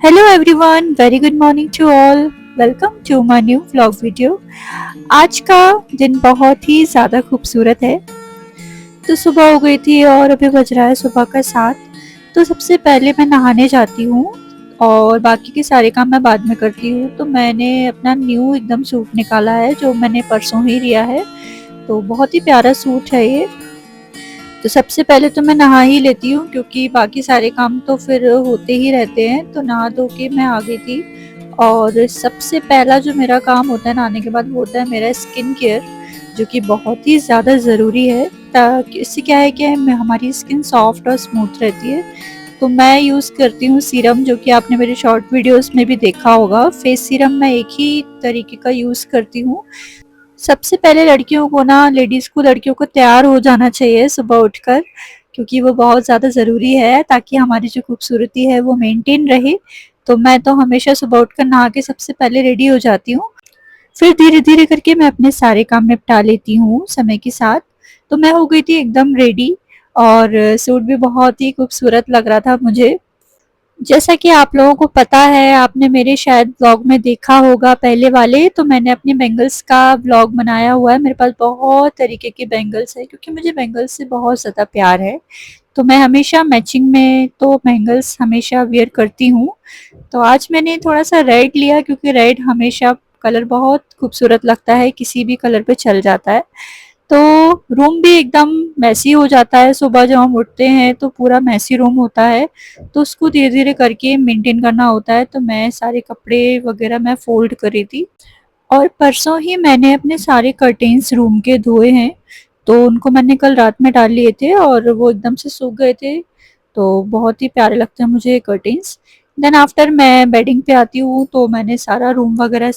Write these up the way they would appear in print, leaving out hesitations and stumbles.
Hello everyone, very good morning to all. Welcome to my new vlog video. आज का दिन बहुत ही ज़्यादा खूबसूरत है। तो सुबह हो गई थी और अभी बज रहा है सुबह का 7। तो सबसे पहले मैं नहाने जाती हूँ और बाकी के सारे काम मैं बाद में करती हूँ। तो मैंने अपना न्यू एकदम सूट निकाला है जो मैंने परसों ही लिया है। तो बहुत ही प्यारा सूट है ये। तो सबसे पहले तो मैं नहा ही लेती हूँ क्योंकि बाकी सारे काम तो फिर होते ही रहते हैं। तो नहा धो के मैं आ गई थी और सबसे पहला जो मेरा काम होता है नहाने के बाद वो होता है मेरा स्किन केयर, जो कि बहुत ही ज़्यादा ज़रूरी है। ताकि इससे क्या है कि हमारी स्किन सॉफ्ट और स्मूथ रहती है। तो मैं यूज़ करती हूँ सीरम, जो कि आपने मेरे शॉर्ट वीडियोस में भी देखा होगा। फेस सीरम मैं एक ही तरीके का यूज़ करती हूँ। सबसे पहले लड़कियों को ना, लेडीज़ को, लड़कियों को तैयार हो जाना चाहिए सुबह उठकर, क्योंकि वो बहुत ज़्यादा ज़रूरी है ताकि हमारी जो खूबसूरती है वो मेंटेन रहे। तो मैं तो हमेशा सुबह उठकर नहा के सबसे पहले रेडी हो जाती हूँ। फिर धीरे-धीरे करके मैं अपने सारे काम निपटा लेती हूँ समय के साथ। तो मैं हो गई थी एकदम रेडी और सूट भी बहुत ही खूबसूरत लग रहा था मुझे। जैसा कि आप लोगों को पता है, आपने मेरे शायद व्लॉग में देखा होगा पहले वाले, तो मैंने अपने बैंगल्स का व्लॉग बनाया हुआ है। मेरे पास बहुत तरीके के बैंगल्स हैं क्योंकि मुझे बैंगल्स से बहुत ज़्यादा प्यार है। तो मैं हमेशा मैचिंग में तो बैंगल्स हमेशा वियर करती हूँ। तो आज मैंने थोड़ा-सा रेड लिया क्योंकि रेड हमेशा कलर बहुत खूबसूरत लगता है, किसी भी कलर पे चल जाता है। तो रूम भी एकदम मेसी हो जाता है, सुबह जब हम उठते हैं तो पूरा मेसी रूम होता है। तो उसको धीरे-धीरे करके मेंटेन करना होता है। तो मैं सारे कपड़े वगैरह मैं फ़ोल्ड कर रही थी और परसों ही मैंने अपने सारे कर्टेन्स रूम के धोए हैं। तो उनको मैंने कल रात में डाल लिए थे और वो एकदम से सूख गए थे। तो बहुत ही प्यारे लगते हैं मुझे कर्टेन्स। देन आफ्टर मैं बेडिंग पे आती हूँ तो मैंने सारा रूम वगैरह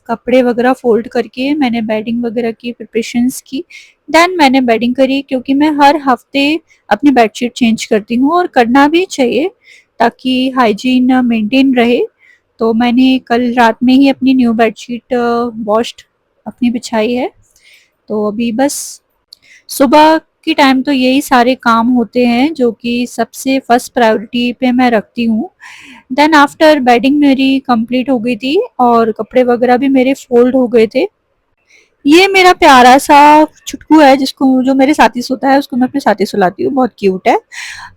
कपड़े वगैरह फ़ोल्ड करके मैंने बेडिंग वगैरह की प्रिपरेशंस की। देन मैंने बेडिंग करी क्योंकि मैं हर हफ्ते अपनी बेडशीट चेंज करती हूँ और करना भी चाहिए ताकि हाइजीन मेंटेन रहे। तो मैंने कल रात में ही अपनी न्यू बेडशीट वॉश्ड अपनी बिछाई है। तो अभी बस सुबह की टाइम तो यही सारे काम होते हैं जो कि सबसे फर्स्ट प्रायोरिटी पे मैं रखती हूँ। देन आफ्टर बेडिंग मेरी कंप्लीट हो गई थी और कपड़े वगैरह भी मेरे फोल्ड हो गए थे। ये मेरा प्यारा सा छुटकू है जिसको, जो मेरे साथ ही सोता है, उसको मैं अपने साथ ही सुलाती हूँ, बहुत क्यूट है।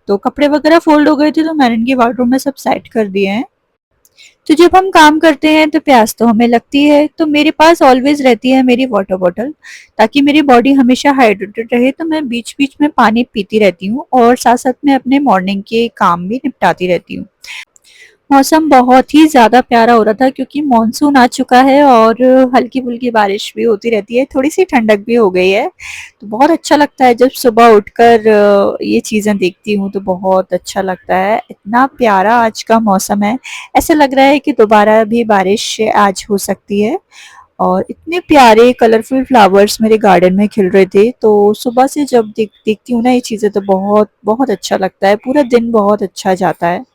तो कपड़े वगैरह फोल्ड हो गए थे तो मैंने इनके वार्डरोब में सब सेट कर दिए हैं। तो जब हम काम करते हैं तो प्यास तो हमें लगती है, तो मेरे पास ऑलवेज रहती है मेरी वाटर बॉटल ताकि मेरी बॉडी हमेशा हाइड्रेटेड रहे। तो मैं बीच बीच में पानी पीती रहती हूँ और साथ साथ में अपने मॉर्निंग के काम भी निपटाती रहती हूँ। मौसम बहुत ही ज़्यादा प्यारा हो रहा था क्योंकि मॉनसून आ चुका है और हल्की-फुल्की बारिश भी होती रहती है, थोड़ी-सी ठंडक भी हो गई है। तो बहुत अच्छा लगता है जब सुबह उठकर ये चीज़ें देखती हूँ तो बहुत अच्छा लगता है। इतना प्यारा आज का मौसम है, ऐसा लग रहा है कि दोबारा भी बारिश आज हो सकती है। और इतने प्यारे कलरफुल फ्लावर्स मेरे गार्डन में खिल रहे थे, तो सुबह से जब देखती हूँ ना ये चीज़ें तो बहुत बहुत अच्छा लगता है, पूरा दिन बहुत अच्छा जाता है।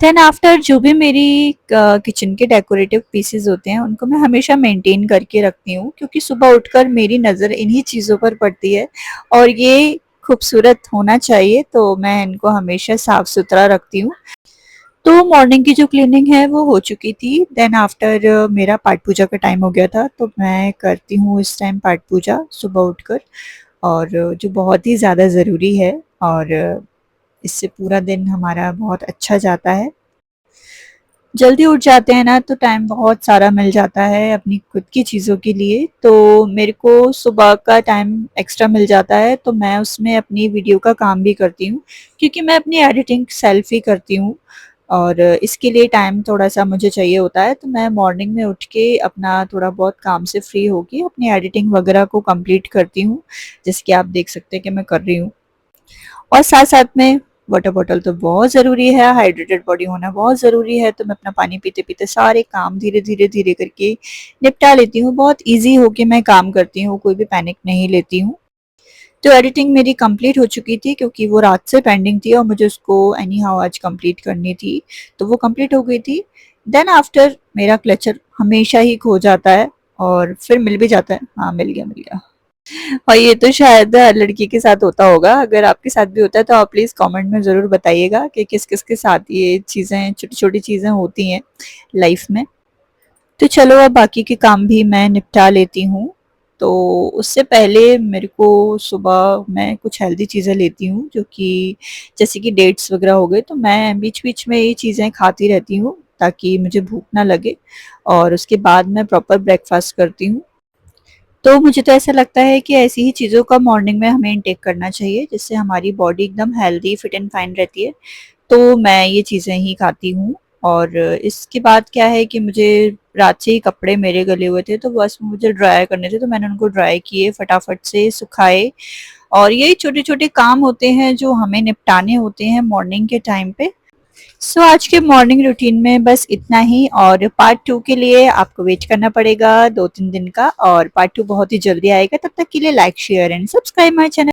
देन आफ्टर जो भी मेरी किचन के डेकोरेटिव पीसेस होते हैं उनको मैं हमेशा मेंटेन करके रखती हूँ क्योंकि सुबह उठकर मेरी नज़र इन्हीं चीज़ों पर पड़ती है और ये खूबसूरत होना चाहिए, तो मैं इनको हमेशा साफ सुथरा रखती हूँ। तो मॉर्निंग की जो क्लीनिंग है वो हो चुकी थी। देन आफ्टर मेरा पाठ पूजा का टाइम हो गया था, तो मैं करती हूँ इस टाइम पाठ पूजा सुबह उठकर, और जो बहुत ही ज़्यादा ज़रूरी है। और इससे पूरा दिन हमारा बहुत अच्छा जाता है। जल्दी उठ जाते हैं ना तो टाइम बहुत सारा मिल जाता है अपनी खुद की चीज़ों के लिए। तो मेरे को सुबह का टाइम एक्स्ट्रा मिल जाता है तो मैं उसमें अपनी वीडियो का काम भी करती हूँ क्योंकि मैं अपनी एडिटिंग सेल्फ ही करती हूँ और इसके लिए टाइम थोड़ा-सा मुझे चाहिए होता है। तो मैं मॉर्निंग में उठ के अपना थोड़ा बहुत काम से फ्री होके अपनी एडिटिंग वगैरह को कंप्लीट करती हूँ, जैसे कि आप देख सकते हैं कि मैं कर रही हूँ। और साथ-साथ में वाटर बॉटल तो बहुत ज़रूरी है, हाइड्रेटेड बॉडी होना बहुत ज़रूरी है, तो मैं अपना पानी पीते-पीते सारे काम धीरे-धीरे करके निपटा लेती हूँ। बहुत ईज़ी होके मैं काम करती हूँ, कोई भी पैनिक नहीं लेती हूँ। तो एडिटिंग मेरी कंप्लीट हो चुकी थी क्योंकि वो रात से पेंडिंग थी और मुझे उसको एनी हाउ आज कंप्लीट करनी थी, तो वो कंप्लीट हो गई थी। देन आफ्टर मेरा क्लचर हमेशा ही खो जाता है और फिर मिल भी जाता है। हाँ, मिल गया। और ये तो शायद हर लड़की के साथ होता होगा। अगर आपके साथ भी होता है तो आप प्लीज़ कमेंट में ज़रूर बताइएगा कि किस-किस के साथ ये चीज़ें, छोटी-छोटी चीज़ें होती हैं लाइफ में। तो चलो अब बाकी के काम भी मैं निपटा लेती हूँ। तो उससे पहले मेरे को सुबह मैं कुछ हेल्दी चीज़ें लेती हूँ, जो कि जैसे कि डेट्स वग़ैरह हो गए, तो मैं बीच-बीच में ये चीज़ें खाती रहती हूँ ताकि मुझे भूख ना लगे, और उसके बाद मैं प्रॉपर ब्रेकफ़ास्ट करती हूँ। तो मुझे तो ऐसा लगता है कि ऐसी ही चीज़ों का मॉर्निंग में हमें इंटेक करना चाहिए, जिससे हमारी बॉडी एकदम हेल्दी, फिट एंड फाइन रहती है। तो मैं ये चीज़ें ही खाती हूँ। और इसके बाद क्या है कि मुझे रात से ही कपड़े मेरे गले हुए थे, तो बस मुझे ड्राई करने थे, तो मैंने उनको ड्राई किए, फटाफट से सुखाए। और यही छोटे-छोटे काम होते हैं जो हमें निपटाने होते हैं मॉर्निंग के टाइम पे। सो आज के मॉर्निंग रूटीन में बस इतना ही, और पार्ट 2 के लिए आपको वेट करना पड़ेगा 2-3 दिन का, और पार्ट 2 बहुत ही जल्दी आएगा। तब तक के लिए like, share and subscribe my channel.